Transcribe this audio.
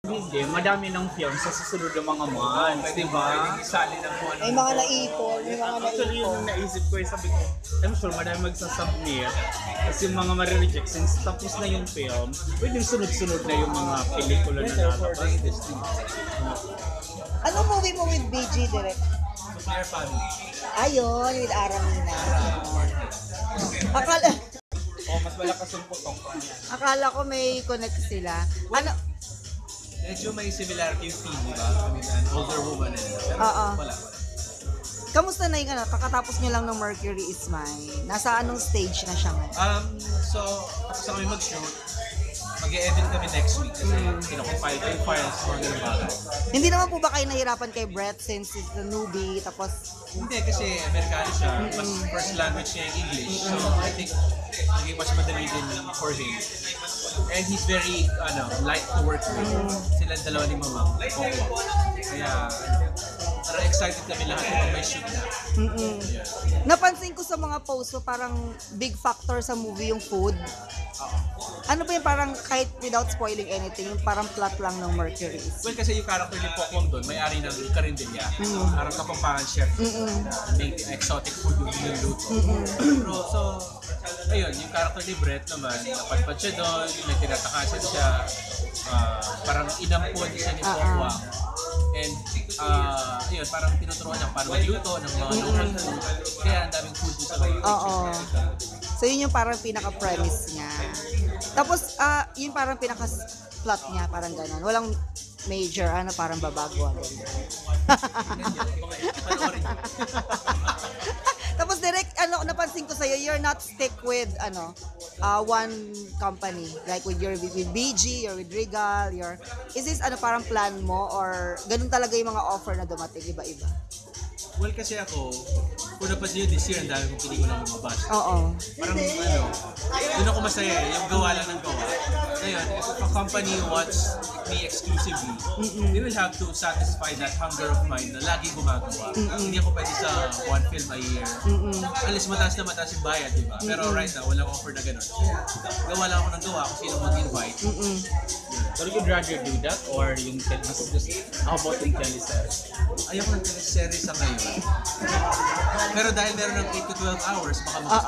Hindi, madami ng film sa susunod ng mga months, di ba? Isali ng kung ano. May mga naipon, may mga Actually, naipon. yung naisip ko, sabi ko, I'm sure madami magsasubmit. Kasi yung mga marireject, since tapos na yung film, pwedeng sunod-sunod na yung mga pelikula na lalabas. Anong movie mo with BG direct? Nuclear Family. Ayun, with Aramina. Akala, Oh, mas malakas yung putok. akala ko may connect sila. Ano? Medyo may similarity yung theme, di ba? I mean, an older woman and pero Oo. wala. Kamusta na yung ano? Kakatapos nyo lang ng Mercury is Mine. Nasa anong stage na siya ngayon? So, tapos na kami mag-shoot. Mag-e-edit kami next week kasi pinakumpile ko yung files, mga ganun bagay. Hindi naman po ba kayo nahirapan kay Brett since he's a newbie, tapos Hindi kasi Amerikano siya, mas first language niya yung English. So I think naging mas madali din for him. And he's very light to work with. Silang dalawa ni Mamang, Kokwa. Kaya parang excited kami lahat kung may shoot na. Yeah. napansin ko sa mga posts mo, parang big factor sa movie yung food. Ano ba yung parang kahit without spoiling anything, yung parang plot lang ng Mercury? Well, kasi yung character ni Pokwang doon, may-ari ng Carinderia. Parang kapampangan chef. May exotic food yung niluluto. Pero so, ayun, yung character ni Brett naman, napadpad siya doon, may tinatakasan siya. Parang inampun siya ni Pokwang. And, ayun, parang tinuturuan niya paano magluto ng mga local food. Kaya ang daming food doon sa mga Oo. So yun yung parang pinaka-premise niya. Tapos, yun parang pinaka-plot niya, parang gano'n. Walang major, parang babago. Tapos direct, napansin ko sa'yo, you're not stick with, one company. Like with BG, or with Regal, is this, parang plan mo, or ganun talaga yung mga offer na dumating, iba-iba? Well, kasi ako, kung napansin nyo this year, ang dami kong pelikula ng lumabas. Oo. Parang doon ako masaya yung gawa lang ng gawa. Ngayon, if a company wants me exclusively, they will have to satisfy that hunger of mine na lagi gumagawa. Hindi ako pwede sa one film a year. Alis mataas yung bayad, di ba? Pero right now, walang offer na gano'n. Gawa lang ako ng gawa kung sino mag-invite. But you'd rather do that or yung how about yung teleseries? Ayoko ng teleserye sa ngayon. Pero dahil meron ng 8 to 12 hours, baka mag